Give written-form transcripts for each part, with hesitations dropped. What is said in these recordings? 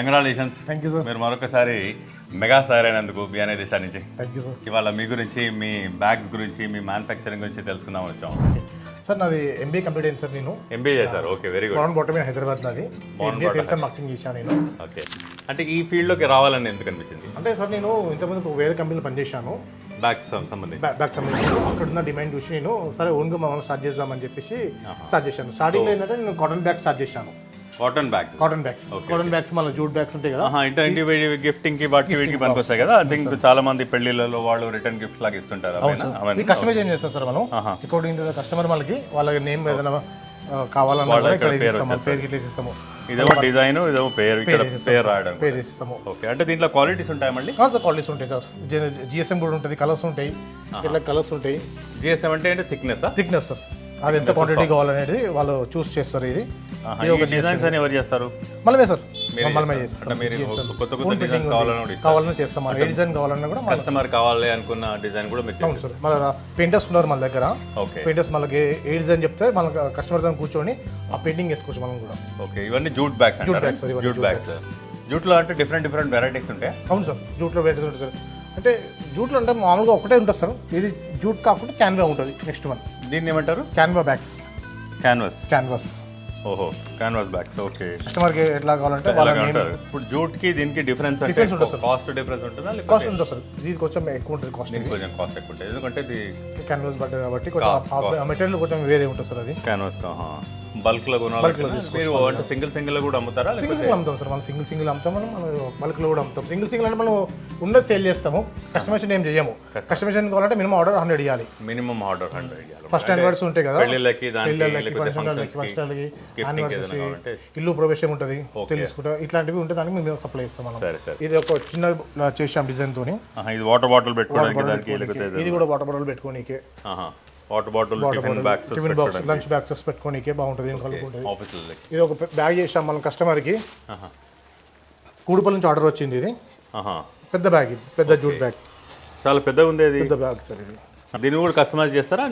Congratulations. Thank you sir. మీరు మరొకసారి mega sir అయినందుకు బియానే దేశా నుంచి. Thank you sir. ఇవాళ మీ గురించి, మీ బ్యాగ్ గురించి, మీ మ్యానుఫ్యాక్చరింగ్ గురించి తెలుసుకుందాం వచ్చాం. సార్ నాది ఎంబీఏ కంప్లీట్ అయింది సార్. నేను ఎంబీఏ చేశారు. Okay, very good. బాన్ బాటమ్ హైదరాబాద్ నాది. ఎంబీఏ సేల్స్ అండ్ మార్కెటింగ్ చేశాను నేను. ఓకే, అంటే ఈ ఫీల్డ్లోకి రావాలని ఎందుకు అనిపించింది? అంటే సార్ నేను ఇంతకుముందు వేరే కంపెనీలో పనిచేశాను, బ్యాగ్స్ సంబంధించి. బ్యాక్ సంబంధించి. అక్కడ ఉన్న డిమాండ్ చూసి నేను సరే ఓన్గా మనం స్టార్ట్ చేద్దామని చెప్పేసి స్టార్ట్ చేశాను. స్టార్టింగ్లో ఏంటంటే నేను కాటన్ బ్యాగ్ స్టార్ట్ చేశాను. కాటన్ బ్యాగ్, కాటన్ బ్యాగ్స్ మళ్ళీ జూట్ బ్యాగ్స్ ఉంటాయి కదా, ఇంటి గిఫ్టింగ్ కి వాటికి వీటికి పనికొస్తాయి కదా. ఐ థింక్ చాలా మంది పెళ్లిళ్ళలో వాళ్ళు రిటర్న్ గిఫ్ట్ లాగా ఇస్తుంటారు. కస్టమైజ్ ఏం చేస్తాం సార్ మనం. అకార్డింగ్ టు కస్టమర్ వాళ్ళకి వాళ్ళ నేమ్ ఏదైనా కావాలన్నా పేరు గిట్ల ఇస్తాము. ఇదేమో డిజైన్, ఇదేమో పేరు, ఇక్కడ పేరు రాయడం, పేరు ఇస్తాము. ఓకే, అంటే దీంట్లో క్వాలిటీస్ ఉంటాయి మళ్ళీ? సార్ క్వాలిటీస్ ఉంటాయి సార్. జిఎస్ఎం కూడా ఉంటుంది, కలర్స్ ఉంటాయి, ఇట్లా కలర్స్ ఉంటాయి. జిఎస్ఎం అంటే థిక్నెస్ సార్. అది ఎంత క్వాంటిటీ కావాలనేది వాళ్ళు చూస్ చేస్తారు. ఇది డిజైన్స్ అని ఎవరు చేస్తారు? మనమే సార్, కావాలని చేస్తాం. ఏ డిజైన్ కావాలన్నా కూడా కస్టమర్ కావాలి అనుకున్న డిజైన్ కూడా మీరు. అవును సార్, మన పెయింటర్స్ ఉన్నారు మన దగ్గర. పెయింటర్స్ మనకి ఏ డిజైన్ చెప్తే మన కస్టమర్ దగ్గర కూర్చొని ఆ పెయింటింగ్ వేసుకోవచ్చు మనం కూడా. ఓకే, ఇవన్నీ జూట్ బ్యాగ్స్. జూట్ బ్యాగ్స్, జూట్లో అంటే డిఫరెంట్ వెరైటీస్ ఉంటాయి. అవును సార్, జూట్లో వెరైటీస్ ఉంటుంది సార్. అంటే జూట్లో అంటే మామూలుగా ఒకటే ఉంటుంది సార్. ఇది జూట్ కాకుండా క్యాన్వా ఉంటుంది. నెక్స్ట్ వన్ దీన్ని ఏమంటారు? Canva bags. క్యాన్వాస్. ఓహో, క్యాన్వాస్ బ్యాగ్స్. ఓకే, కస్టమర్కి ఎట్లా కావాలంటే వాళ్ళ నేమ్. ఇప్పుడు జూట్ కి దీనికి డిఫరెన్స్ ఉంటుంది సార్. కాస్ట్ డిఫరెన్స్ ఉంటుందా? కాస్ట్ ఉంటుంది సార్. ఇది కొంచెం ఎక్కువ ఉంటుంది కాస్ట్. కొంచెం కాస్ట్ ఎక్కువ ఉంటుంది ఎందుకంటే ఇది క్యాన్వాస్ బట్ట కాబట్టి కొంచెం మెటీరియల్ కొంచెం వేరే ఉంటుంది సార్. అది క్యాన్వాస్ బల్క్ లో కొనాలి. మీరు అంటే సింగిల్ కూడా అమ్ముతారా? సింగిల్ అమ్ముతాం సార్. మనం సింగిల్ అమ్ముతాం, మనం బల్క్ లో కూడా అమ్ముతాం. సింగిల్ అంటే మనం ఉన్నది సేల్ చేస్తాము, కస్టమైజేషన్ ఏం చేయము. కస్టమైజేషన్ కావాలంటే మినిమం ఆర్డర్ 100 ఇవ్వాలి. మినిమం ఆర్డర్ 100 ఇవ్వాలి. ఫస్ట్ యానివర్సరీ ఉంటాయి కదా, పెళ్ళిళ్ళకి, ఇల్లు ప్రవేశం ఉంటుంది, తెలుసుకుంటా ఇట్లాంటివి ఉంటే దానికి మేము సప్లై చేస్తాం మనం. ఇది ఒక చిన్న చేసాం డిజైన్ తోని. ఇది వాటర్ బాటిల్ పెట్టుకోవడానికి, ఇది కూడా వాటర్ బాటిల్ పెట్టుకోనికే. Water bottle, tiffin box, lunch boxes పెట్టుకోనికే బాగుంటుంది. ఇది ఒక బ్యాగ్ చేసాం మనం కస్టమర్కి. కూడుపల్లి నుంచి ఆర్డర్ వచ్చింది. ఇది పెద్ద బ్యాగ్, ఇది పెద్ద జూట్ బ్యాగ్, చాలా పెద్దగా ఉంది. పెద్ద బ్యాగ్ సార్. ఇది దీన్ని కూడా కస్టమైజ్ చేస్తారా?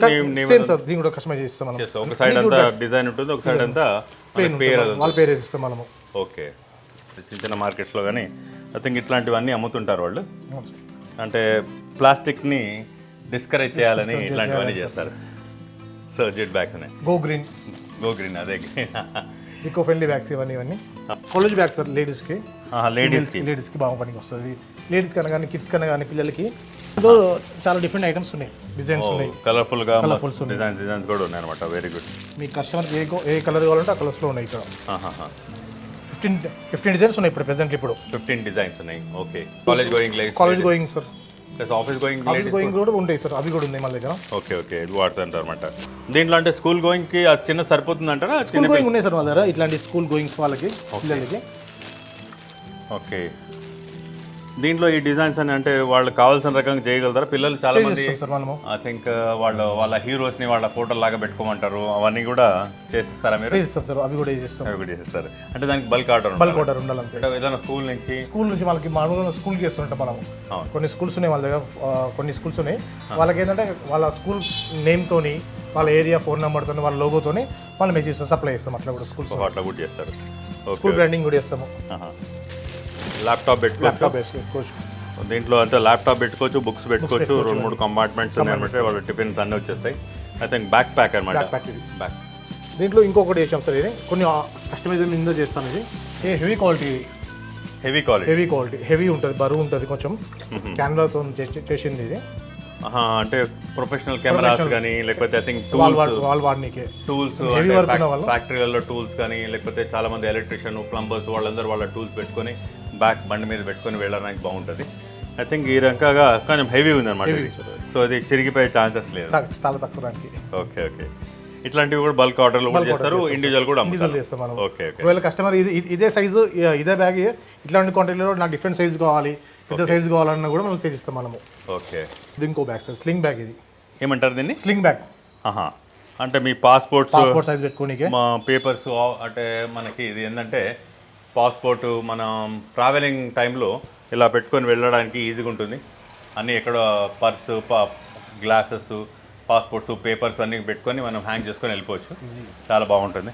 సేమ్ సార్, దీన్ని కూడా కస్టమైజ్ చేస్తాం మనం. ఒక సైడ్ అంతా డిజైన్ ఉంటుంది, ఒక సైడ్ అంతా వాళ్ళ పేరు ఇస్తాం మనము. ఓకే, చిన్న మార్కెట్స్లో కానీ ఐ థింక్ ఇట్లాంటివన్నీ అమ్ముతుంటారు వాళ్ళు. అంటే ప్లాస్టిక్ని డిస్కరేజ్ చేయాలని ఇట్లాంటివన్నీ చేస్తారు. సో జెట్ బ్యాగ్స్ ఉన్నాయి. గో గ్రీన్ అదే ఈకో ఫ్రెండ్లీ బ్యాగ్స్ ఇవన్నీ కాలేజ్ బ్యాగ్స్ సార్. లేడీస్కి బాగా పనికి వస్తుంది. లేడీస్ కన్నా కానీ కిడ్స్ కన్నా కానీ పిల్లలకి చాలా డిఫరెంట్ ఐటమ్స్ ఉన్నాయి, డిజైన్స్ ఉన్నాయి, కలర్ఫుల్ డిజైన్స్ కూడా ఉన్నాయి అనమాట. Very good. మీ కస్టమర్కి ఏ కలర్ కావాలంటే ఆ కలర్స్లో ఉన్నాయి. ఇక్కడ 15 డిజైన్స్ ఉన్నాయి ఇప్పుడు ప్రెసెంట్. ఇప్పుడు 15 డిజైన్స్ ఉన్నాయి. Okay, college going sir. Office going కూడా ఉంటాయి సార్, అవి కూడా ఉన్నాయి మన దగ్గర. ఓకే, ఇది వాడుతుంటారు అనమాట. దీంట్లో అంటే స్కూల్ గోయింగ్ కి అది చిన్న సరిపోతుంది అంటారా? స్కూల్ గోయింగ్ ఉన్నాయి సార్ మన దగ్గర, ఇట్లాంటి స్కూల్ గోయింగ్స్ వాళ్ళకి, పిల్లలకి. ఓకే, దీంట్లో ఈ డిజైన్స్ అని అంటే వాళ్ళు కావాల్సిన రకంగా చేయగలుగుతారా? పిల్లలు చాలా మంది ఐ థింక్ వాళ్ళ హీరోస్ ని వాళ్ళ ఫోటో లాగా పెట్టుకోమంటారు. అవన్నీ కూడా చేసిస్తారా మీరు? చేస్తాం సార్, అవి కూడా చేస్తారు. అంటే దానికి బల్క్ ఆర్డర్ ఉండాలంటే ఏదైనా స్కూల్ నుంచి వాళ్ళకి మామూలుగా స్కూల్కి చేస్తుంటాం మనం. కొన్ని స్కూల్స్ ఉన్నాయి వాళ్ళ దగ్గర, కొన్ని స్కూల్స్ ఉన్నాయి. వాళ్ళకి ఏంటంటే వాళ్ళ స్కూల్ నేమ్ తోని, వాళ్ళ ఏరియా ఫోన్ నెంబర్తో, వాళ్ళ లోగోతోని వాళ్ళు మేము చేస్తాం, సప్లై చేస్తాం. అట్లా కూడా అట్లా కూడా చేస్తారు. స్కూల్ బ్రాండింగ్ కూడా చేస్తాము. ల్యాప్టాప్ పెట్టుకోవచ్చు దీంట్లో. అంటే ల్యాప్టాప్ పెట్టుకోవచ్చు, బుక్స్ పెట్టుకోవచ్చు. 2-3 కంపార్ట్మెంట్స్ ఉన్నాయన్నమాట. వాళ్ళ టిఫిన్స్ అన్నీ వచ్చేస్తాయి. ఐ థింక్ బ్యాక్ ప్యాక్ అనమాట. బ్యాక్ దీంట్లో ఇంకొకటి వేసాం సార్. ఇది కొన్ని కస్టమైజేషన్ ఇందులో చేస్తాం. ఇది హెవీ క్వాలిటీ హెవీ ఉంటుంది, బరువు ఉంటుంది కొంచెం. క్యాన్వాతో చేసింది ఇది. అంటే ప్రొఫెషనల్ కెమెరాస్ కానీ, లేకపోతే ఐ థింక్ టూల్స్ ఫ్యాక్టరీలలో టూల్స్ కానీ, లేకపోతే చాలా మంది ఎలక్ట్రీషియన్, ప్లంబర్స్ వాళ్ళందరూ వాళ్ళ టూల్స్ పెట్టుకొని బండి మీద పెట్టుకొని వెళ్ళడానికి బాగుంటుంది. ఐ థింక్ ఈ రకంగా కొంచెం హెవీ ఉంది అనమాట. సో అది చిరిగిపోయే ఛాన్సెస్ లేదు, చాలా తక్కువ దానికి. ఓకే, ఇట్లాంటివి కూడా బల్క్ ఆర్డర్లు కూడా చేస్తారు, ఇండివిజువల్ కూడా చేస్తాం మనం. ఓకే, ఒకవేళ కస్టమర్ ఇదే సైజు, ఇదే బ్యాగ్, ఇట్లాంటి క్వాంటిటీలో నాకు డిఫరెంట్ సైజు కావాలి, పెద్ద సైజు కావాలన్నా కూడా మనం చేసిస్తాం మనము. ఓకే, ఇది ఇంకో బ్యాగ్ సార్, స్లింగ్ బ్యాగ్. ఇది ఏమంటారు దీన్ని? Sling bag. అంటే మీ పాస్పోర్ట్ సైజ్ పెట్టుకోనికి, మా పేపర్స్. అంటే మనకి ఇది ఏంటంటే పాస్పోర్ట్ మనం ట్రావెలింగ్ టైంలో ఇలా పెట్టుకొని వెళ్ళడానికి ఈజీగా ఉంటుంది. అన్నీ ఎక్కడ పర్సు, గ్లాసెస్, పాస్పోర్ట్స్, పేపర్స్ అన్నీ పెట్టుకొని మనం హ్యాంగ్ చేసుకొని వెళ్ళిపోవచ్చు. చాలా బాగుంటుంది.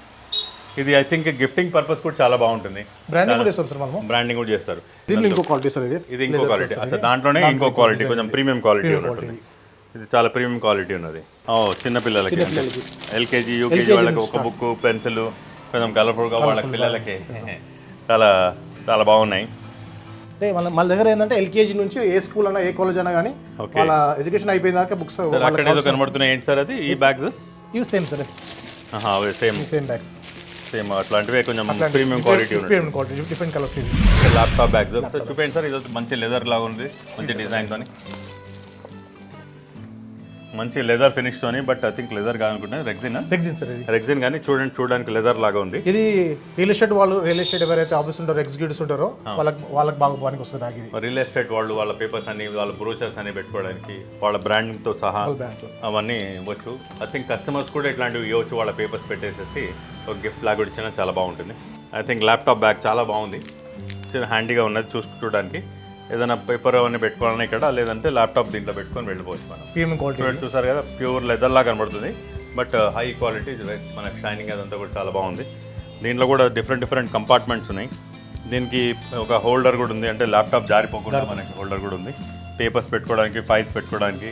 ఇది ఐ థింక్ గిఫ్టింగ్ పర్పస్ కూడా చాలా బాగుంటుంది. బ్రాండింగ్ కూడా చేస్తారు సార్ మనము. బ్రాండింగ్ కూడా చేస్తారు. దీంట్లో ఇంకో క్వాలిటీ సార్ ఇది ఇంకో క్వాలిటీ. అసలు దాంట్లోనే ఇంకో క్వాలిటీ, కొంచెం ప్రీమియం క్వాలిటీ ఉంటుంది. ఇది చాలా ప్రీమియం క్వాలిటీ ఉన్నది. చిన్న పిల్లలకి ఎల్కేజీ యూకేజీ వాళ్ళకి ఒక బుక్ పెన్సిల్ కొంచెం కలర్ఫుల్గా వాళ్ళ పిల్లలకి చాలా చాలా బాగున్నాయి. అంటే మన దగ్గర ఏంటంటే ఎల్కేజీ నుంచి ఏ స్కూల్ అన్నా ఏ కాలేజ్ అయినా కానీ వాళ్ళ ఎడ్యుకేషన్ అయిపోయిన దాకా బుక్స్ అక్కడ ఏదో కనబడుతున్నాయి. ఏంటి సార్ అది? ఈ బ్యాగ్స్ ఇవి same sir, same bags same అట్లాంటివే కొంచెం ప్రీమియం క్వాలిటీ డిఫరెంట్ కలర్స్. ఇది ల్యాప్టాప్ బ్యాగ్స్ చూపండి సార్. ఇది మంచి లెదర్ లాగా ఉంది, మంచి డిజైన్తో, మంచి లెదర్ ఫినిష్ తోని. బట్ ఐ థింక్ లెదర్ కాదనుకుంటున్నా, రెగ్జిన్ సార్. రెగ్జిన్ కానీ చూడడానికి లెదర్ లాగా ఉంది. ఇది రియల్ ఎస్టేట్ ఎవరైతే ఆఫీస్ ఉంటారో, ఎగ్జిక్యూటివ్స్ ఉంటారో వాళ్ళకి బాగా పనికి వస్తుంది బ్యాగ్ ఇది. రియల్ ఎస్టేట్ వాళ్ళు వాళ్ళ పేపర్స్ అన్ని, వాళ్ళ బ్రోచర్స్ అన్ని పెట్టుకోవడానికి, వాళ్ళ బ్రాండింగ్తో సహా అవన్నీ ఇవ్వచ్చు. ఐ థింక్ కస్టమర్స్ కూడా ఇట్లాంటివి ఇవ్వచ్చు, వాళ్ళ పేపర్స్ పెట్టేసేసి ఒక గిఫ్ట్ లాగా ఇచ్చినా చాలా బాగుంటుంది. ఐ థింక్ ల్యాప్టాప్ బ్యాగ్ చాలా బాగుంది, చాలా హ్యాండీగా ఉన్నది చూడడానికి. ఏదైనా పేపర్ అవన్నీ పెట్టుకోవాలని ఇక్కడ, లేదంటే ల్యాప్టాప్ దీంట్లో పెట్టుకొని వెళ్ళిపోవచ్చు మనం. ప్రీమియం క్వాలిటీ చూసారు కదా, ప్యూర్ లెదర్ లాగా కనబడుతుంది. బట్ హై క్వాలిటీ, మనకు షైనింగ్ అదంతా కూడా చాలా బాగుంది. దీంట్లో కూడా డిఫరెంట్ కంపార్ట్మెంట్స్ ఉన్నాయి. దీనికి ఒక హోల్డర్ కూడా ఉంది, అంటే ల్యాప్టాప్ జారిపోకుండా మనకి హోల్డర్ కూడా ఉంది. పేపర్స్ పెట్టుకోవడానికి, ఫైల్స్ పెట్టుకోవడానికి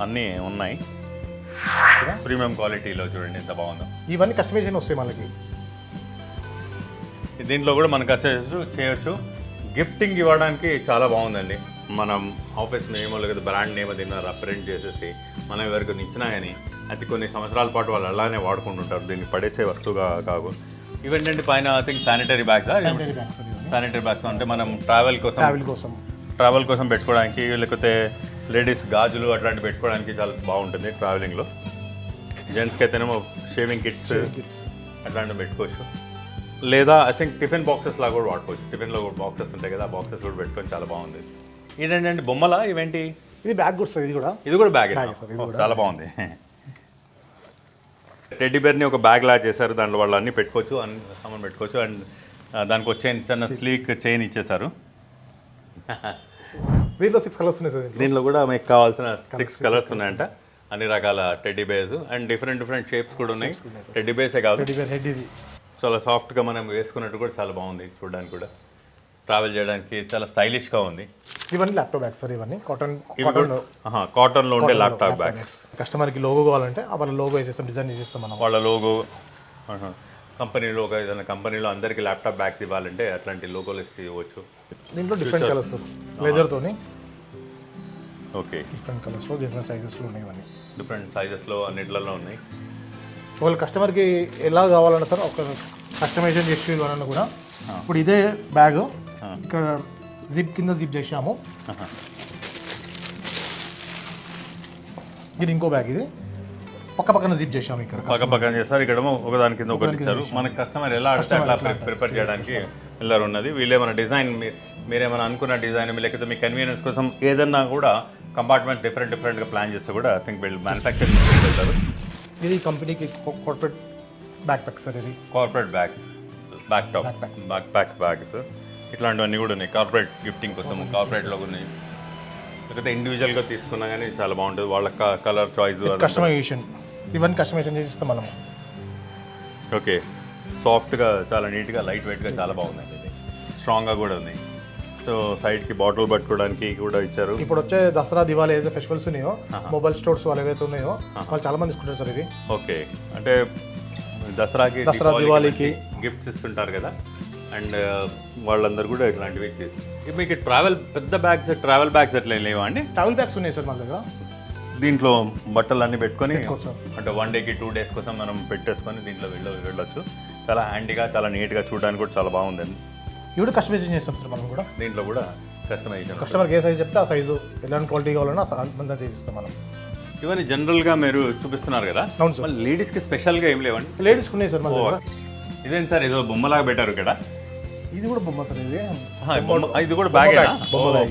అన్నీ ఉన్నాయి. ప్రీమియం క్వాలిటీలో చూడండి ఎంత బాగుందో. ఇవన్నీ కస్టమైజేషన్ వస్తాయి మనకి. దీంట్లో కూడా మనం కస్టమైజ్ చేయొచ్చు. గిఫ్టింగ్ ఇవ్వడానికి చాలా బాగుందండి. మనం ఆఫీస్ నేమో లేదా బ్రాండ్ నేమో దీన్ని రిప్రజెంట్ చేసేసి మనం ఎవరికి ఇచ్చినా కానీ అది కొన్ని సంవత్సరాల పాటు వాళ్ళు అలానే వాడుకుంటుంటారు. దీన్ని పడేసే వస్తువుగా కాదు. ఇవేంటంటే పైన ఐ థింక్ శానిటరీ బ్యాగ్స్ అంటే మనం ట్రావెల్ కోసం పెట్టుకోవడానికి, లేకపోతే లేడీస్ గాజులు అట్లాంటివి పెట్టుకోవడానికి చాలా బాగుంటుంది ట్రావెలింగ్లో. జెంట్స్కి అయితేనేమో షేవింగ్ కిట్స్ అట్లాంటివి పెట్టుకోవచ్చు. లేదా ఐ థింక్ టిఫిన్ బాక్సెస్ లాగా కూడా వాడుకోవచ్చు. టిఫిన్లో కూడా బాక్సెస్ ఉంటాయి కదా, ఆ బాక్సెస్ కూడా పెట్టుకొని చాలా బాగుంది. ఇదేంటంటే బొమ్మలా ఇవేంటి? ఇది బ్యాగ్ వస్తుంది. ఇది కూడా బ్యాగ్ చాలా బాగుంది. టెడ్డీ బేర్ని ఒక బ్యాగ్ లా చేశారు, దాంట్లో వాళ్ళు అన్నీ పెట్టుకోవచ్చు, అన్ని సామాన్ పెట్టుకోవచ్చు. అండ్ దానికి వచ్చే చిన్న స్లీక్ చైన్ ఇచ్చేసారు. దీంట్లో 6 కలర్స్ ఉన్నాయి సార్. దీంట్లో కూడా మీకు కావాల్సిన 6 కలర్స్ ఉన్నాయంట. అన్ని రకాల teddy bears and different shapes కూడా ఉన్నాయి. టెడ్డీ బేర్సే కాదు, చాలా సాఫ్ట్గా మనం వేసుకున్నట్టు కూడా చాలా బాగుంది చూడడానికి. కూడా ట్రావెల్ చేయడానికి చాలా స్టైలిష్గా ఉంది. ఇవన్నీ ల్యాప్టాప్ బ్యాగ్స్ సార్. ఇవన్నీ కాటన్లో ఉండే ల్యాప్టాప్ బ్యాగ్స్. కస్టమర్కి లోగో కావాలంటే వాళ్ళ లోగో వేసేస్తాం, డిజైన్ చేసేస్తాం మనం. వాళ్ళ లోగో కంపెనీలో, ఏదైనా కంపెనీలో అందరికీ ల్యాప్టాప్ బ్యాగ్స్ ఇవ్వాలంటే అట్లాంటి లోగోలు ఇవ్వచ్చు. దీంట్లో డిఫరెంట్ కలర్స్ లెదర్తోని. ఓకే, డిఫరెంట్ కలర్స్లో డిఫరెంట్ సైజెస్లో ఉన్నాయి. ఇవన్నీ డిఫరెంట్ సైజెస్లో అన్నిట్లలో ఉన్నాయి. వాళ్ళు కస్టమర్కి ఎలా కావాలన్నా సార్ ఒక కస్టమైజేషన్ చేసి ఇవ్వాలన్నా కూడా. ఇప్పుడు ఇదే బ్యాగ్ ఇక్కడ జిప్ కింద జిప్ చేసాము. ఇది ఇంకో బ్యాగ్, ఇది పక్కన జిప్ చేసాము. ఇక్కడ పక్కన చేస్తారు, ఇక్కడ ఒకదాని కింద ఒకటి ఇచ్చారు. మనకి కస్టమర్ ఎలా అడితే అట్లా ప్రిపేర్ చేయడానికి వెళ్ళారు ఉన్నది. వీళ్ళేమైనా డిజైన్ మీరేమైనా అనుకున్న డిజైన్, లేకపోతే మీ కన్వీనియన్స్ కోసం ఏదన్నా కూడా కంపార్ట్మెంట్ డిఫరెంట్గా ప్లాన్ చేస్తే కూడా ఐ థింక్ వీళ్ళు మ్యానుఫ్యాక్చరింగ్ చేస్తారు. ఇది కంపెనీకి కార్పొరేట్ బ్యాక్ ప్యాక్ సార్. ఇది corporate bags, back pack bags ఇట్లాంటివన్నీ కూడా ఉన్నాయి. కార్పొరేట్ గిఫ్టింగ్ కోసం కార్పొరేట్లో ఉన్నాయి. లేకపోతే ఇండివిజువల్గా తీసుకున్నా కానీ చాలా బాగుంటుంది. వాళ్ళ కలర్ చాయిస్, కస్టమైజేషన్, ఇవన్నీ కస్టమైజేషన్ చేసిస్తాం మనం. ఓకే, సాఫ్ట్గా చాలా నీట్గా లైట్ వెయిట్గా చాలా బాగుందండి. ఇది స్ట్రాంగ్గా కూడా ఉంది. సో సైడ్కి బాటిల్ పట్టుకోవడానికి కూడా ఇచ్చారు. ఇప్పుడు వచ్చే దసరా దివాళీ ఏదైతే ఫెస్టివల్స్ ఉన్నాయో, మొబైల్ స్టోర్స్ వాళ్ళు ఏవైతే ఉన్నాయో వాళ్ళు చాలా మంది తీసుకుంటారు సార్ ఇది. ఓకే, అంటే దసరా దివాళీకి గిఫ్ట్స్ ఇస్తుంటారు కదా, అండ్ వాళ్ళందరూ కూడా ఇట్లాంటివి ఇచ్చేసి. మీకు పెద్ద బ్యాగ్స్, ట్రావెల్ బ్యాగ్స్ ఎట్లా లేవా అండి? ట్రావెల్ బ్యాగ్స్ ఉన్నాయి సార్ మన దగ్గర. దీంట్లో బట్టలు అన్నీ పెట్టుకొని, అంటే 1 డేకి 2 డేస్ కోసం మనం పెట్టేసుకొని దీంట్లో వెళ్ళొచ్చు. చాలా హ్యాండీగా, చాలా నీట్గా చూడడానికి కూడా చాలా బాగుందండి. ఇవి కూడా కస్టమైజేషన్ చేస్తాం సార్ మనం కూడా. దీంట్లో కూడా కస్టమైజేషన్, కస్టమర్కి ఏ సైజ్ చెప్తే ఆ సైజు, ఎలాంటి క్వాలిటీ కావాలన్నా అంతా చేసిస్తాం మనం. ఇవన్నీ జనరల్గా మీరు చూపిస్తున్నారు కదా. అవును సార్. లేడీస్కి స్పెషల్గా ఏం లేవండి? లేడీస్కి ఉన్నాయి సార్ మన దగ్గర. ఇదేంటి సార్, ఏదో బొమ్మలాగా పెట్టారు ఇక్కడ? ఇది కూడా బొమ్మ సార్. ఇది కూడా బ్యాగే,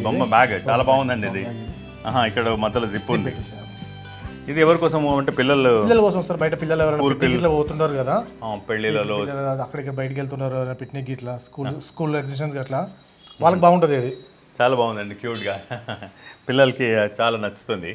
బొమ్మ బ్యాగ్ చాలా బాగుందండి ఇది. ఇక్కడ మధ్యలో జిప్ ఉంది. ఇది ఎవరి కోసం అంటే పిల్లల కోసం సార్. బయట పిల్లలు ఎవరైనా పోతుంటారు కదా, పెళ్లిళ్ళలో అక్కడికి బయటకు వెళ్తున్నారు, పిక్నిక్ ఇట్లా, స్కూల్ ఎగ్జిబిషన్స్ అట్లా, వాళ్ళకి బాగుంటుంది. ఇది చాలా బాగుందండి, క్యూట్గా పిల్లలకి చాలా నచ్చుతుంది.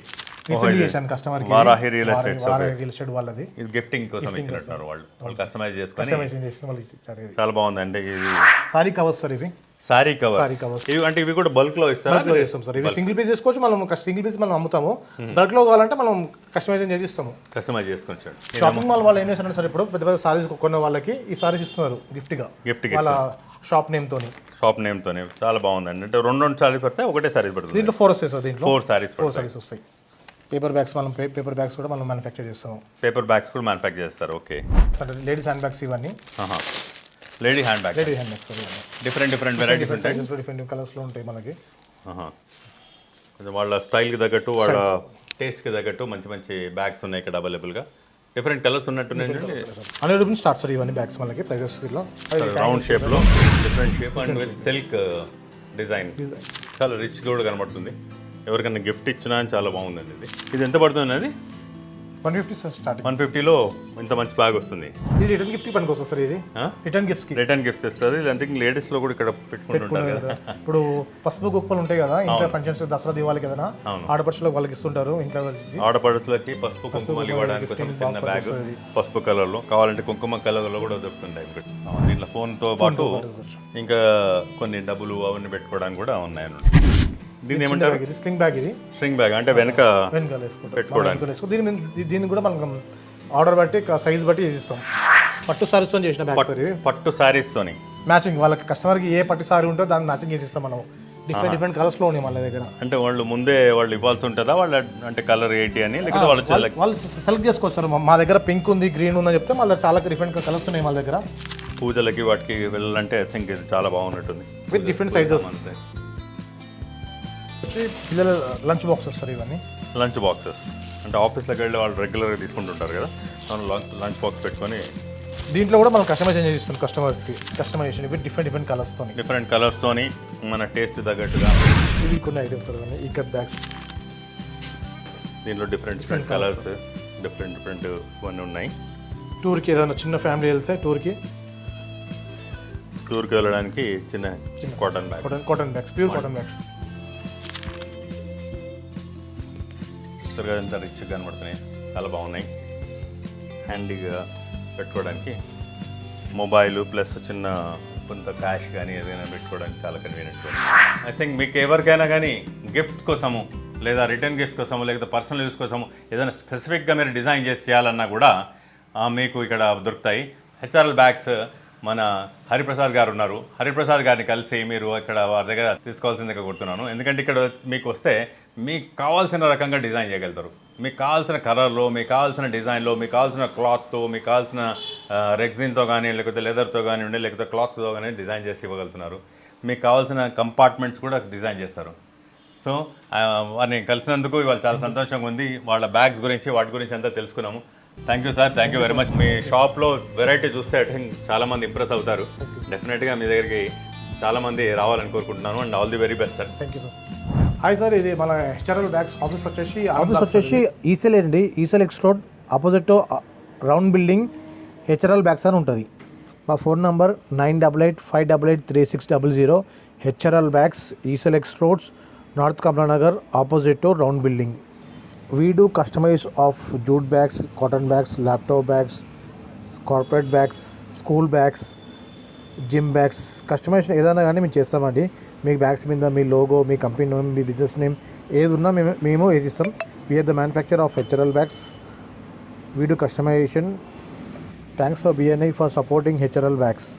రీసెంట్లీ చేశాను కస్టమర్ కి Varahi real estate real estate వాళ్ళది ఇది గిఫ్టింగ్ కోసం ఇచ్చినట్టున్నారు వాళ్ళు కస్టమైజ్ చేసుకొని కస్టమైజేషన్ చేసిన వాళ్ళు ఇచ్చారు. ఇది చాలా బాగుందండి. ఇది సారీ కవర్స్ సార్ ఇవి సారీ కవర్స్. ఇవి అంటే ఇవి కూడా బల్క్ లో ఇస్తారా? బల్క్ లో చేస్తాం సార్. ఇవి సింగిల్ పీస్ చేసుకోవచ్చు, మనం సింగిల్ పీస్ మనం అమ్ముతాము. బల్క్ లో కావాలంటే మనం కస్టమైజేషన్ చేసి ఇస్తాము. కస్టమైజ్ చేసుకోవచ్చు. షాపింగ్ మాల్ వాళ్ళు ఏం చేస్తారంటే సార్ ఇప్పుడు పెద్ద పెద్ద సారీస్ కొన్న వాళ్ళకి ఈ సారీస్ ఇస్తున్నారు గిఫ్ట్ గా వాళ్ళ షాప్ నేమ్ తోని. చాలా బాగుందండి. అంటే రెండు సారీస్ పడతాయి, ఒకటే సారీస్ పడుతుంది. దీంట్లో 4 వస్తాయి సార్. దీంట్లో 4 సారీస్ వస్తాయి. పేపర్ బ్యాగ్స్ మనం పేపర్ బ్యాగ్స్ కూడా మనం మ్యానుఫ్యాక్చర్ చేస్తాము. పేపర్ బ్యాగ్స్ కూడా మ్యానుఫ్యాక్చర్ చేస్తారు. Okay sir ladies handbags ఇవన్నీ. Lady handbag sir. Different varieties ఉంటాయి. డిఫరెంట్ కలర్స్ లో ఉంటాయి మనకి. వాళ్ళ స్టైల్కి తగ్గట్టు వాళ్ళ టేస్ట్కి తగ్గట్టు మంచి మంచి బ్యాగ్స్ ఉన్నాయి ఇక్కడ అవైలబుల్గా. డిఫరెంట్ కలర్స్ ఉన్నట్టున్నాయి. ₹100 స్టార్ట్ సార్ ఇవన్నీ బ్యాగ్స్ మనకి ప్రైజెస్. రౌండ్ షేప్లో different shape and with silk design చాలా రిచ్ కూడా కనబడుతుంది. ఎవరికైనా గిఫ్ట్ ఇచ్చినా చాలా బాగుందండి. ఇది ఎంత పడుతుంది? అది 150 సార్ స్టార్ట్. 150లో ఇంత మంచి బ్యాగ్ వస్తుంది. ఇది రిటర్న్ గిఫ్ట్ పనికి వస్తుంది సార్. ఇది రిటర్న్ గిఫ్ట్స్ ఇస్తారు. లేడీస్ లో కూడా ఇక్కడ పెట్టుకుంటుంటారు కదా. ఇప్పుడు పసుపు గుప్పలు ఉంటాయి కదా ఇంట్లో ఫంక్షన్స్, దసరా దీవాళికి ఏదైనా ఆడపడుచులకు వాళ్ళకి ఇస్తుంటారు. ఇంట్లో ఆడపడుచులకి పసుపు కుంకుమలు ఇవ్వడానికి చిన్న బ్యాగ్ పసుపు కలర్ లో, కావాలంటే కుంకుమ కలర్ లో కూడా దొరుకుతుంటాయి. దీంట్లో ఫోన్ తో పాటు ఇంకా కొన్ని డబ్బులు అవన్నీ పెట్టుకోవడానికి కూడా ఉన్నాయి. దీన్ని ఏమంటారు? String bag. ఇది స్ట్రింగ్ బ్యాగ్ అంటే వెనక పెట్టుకోవడానికి. దీన్ని కూడా మనం ఆర్డర్ బట్టి సైజ్ బట్టి చేసిస్తాం. పట్టు సారీస్ తో చేసిన బ్యాగ్ సార్. పట్టు సారీస్ తోని మ్యాచింగ్ వాళ్ళకి కస్టమర్కి ఏ పట్టు సారీ ఉంటుందో దాన్ని మ్యాచింగ్ చేసిస్తాం మనం. డిఫరెంట్ కలర్స్ లో ఉన్నాయి మన దగ్గర. అంటే వాళ్ళు ముందే వాళ్ళు ఇవ్వాల్సి ఉంటుందా వాళ్ళ అంటే కలర్ ఏంటి అని, లేకపోతే వాళ్ళు సెలెక్ట్ చేసుకోవచ్చు. మా దగ్గర పింక్ ఉంది, గ్రీన్ ఉందని చెప్తే మళ్ళీ చాలా డిఫరెంట్ కలర్స్ ఉన్నాయి మన దగ్గర. పూజలకి వాటికి వెళ్ళాలంటే ఐ థింక్ ఇది చాలా బాగున్నట్టుంది. With different sizes. పిల్లల లంచ్ బాక్సెస్ సార్ ఇవన్నీ. లంచ్ బాక్సెస్ అంటే ఆఫీస్లోకి వెళ్ళి వాళ్ళు రెగ్యులర్గా తీసుకుంటుంటారు కదా, మనం లంచ్ బాక్స్ పెట్టుకొని దీంట్లో కూడా మనం కస్టమైజేషన్ చేస్తున్నాం కస్టమర్స్కి. కస్టమైజేషన్ విత్ డిఫరెంట్ కలర్స్తోని మన టేస్ట్ తగ్గట్టుగా. ఇవి కొన్ని ఐటమ్స్ సార్ ఇవన్నీ. ఈ కట్ బ్యాగ్స్ దీంట్లో డిఫరెంట్ కలర్స్ డిఫరెంట్ కొన్ని ఉన్నాయి. టూర్కి ఏదైనా చిన్న ఫ్యామిలీ వెళ్తే టూర్కి వెళ్ళడానికి చిన్న cotton bags pure cotton bags. ఎంత రిచ్గా కనబడుతున్నాయి, చాలా బాగున్నాయి. హ్యాండీగా పెట్టుకోవడానికి మొబైల్ ప్లస్ చిన్న కొంత క్యాష్ కానీ ఏదైనా పెట్టుకోవడానికి చాలా కన్వీనియంట్గా. ఐ థింక్ మీకు ఎవరికైనా కానీ గిఫ్ట్ కోసము లేదా రిటర్న్ గిఫ్ట్ కోసము లేకపోతే పర్సనల్ యూస్ కోసము ఏదైనా స్పెసిఫిక్గా మీరు డిజైన్ చేసి చేయాలన్నా కూడా మీకు ఇక్కడ దొరుకుతాయి. హెచ్ఆర్ఎల్ బ్యాగ్స్ మన హరిప్రసాద్ గారు ఉన్నారు. హరిప్రసాద్ గారిని కలిసి మీరు ఇక్కడ వారి దగ్గర తీసుకోవాల్సిందిగా కోరుతున్నాను. ఎందుకంటే ఇక్కడ మీకు వస్తే మీకు కావాల్సిన రకంగా డిజైన్ చేయగలుగుతారు. మీకు కావాల్సిన కలర్లో, మీకు కావాల్సిన డిజైన్లో, మీకు కావాల్సిన క్లాత్తో, మీకు కావాల్సిన రెగ్జిన్తో కానీ లేకపోతే లెదర్తో కానివ్వండి లేకపోతే క్లాత్తో కానీ డిజైన్ చేసి ఇవ్వగలుగుతున్నారు. మీకు కావాల్సిన కంపార్ట్మెంట్స్ కూడా డిజైన్ చేస్తారు. సో వారిని కలిసినందుకు ఇవాళ చాలా సంతోషంగా ఉంది. వాళ్ళ బ్యాగ్స్ గురించి వాటి గురించి అంతా తెలుసుకున్నాము. Thank you sir, thank you very much. మీ షాప్లో వెరైటీ చూస్తే ఐ థింక్ చాలామంది ఇంప్రెస్ అవుతారు. డెఫినెట్గా మీ దగ్గరికి చాలామంది రావాలని కోరుకుంటున్నాను. And all the very best sir. Thank you sir. Hi sir, ఇది మన హెచ్ఆర్ఎల్ బ్యాగ్స్ ఆఫీస్ వచ్చేసి ఈసెల్ అండి. ECIL X road opposite round building HRL bags అని ఉంటుంది. మా phone number 9885883600. HRL bags, ECIL X roads, north Kamalanagar opposite round building. We do customize of jute bags, cotton bags, laptop bags, corporate bags, school bags, gym bags. Customization ఏదైనా కానీ మేము చేస్తామండి. మీకు bags మీద మీ లోగో, మీ కంపెనీ నేమ్, మీ business name ఏది ఉన్నా మేము ఏది ఇస్తాం. We are the manufacture of HRL bags. We do customization. Thanks for BNI for supporting HRL bags.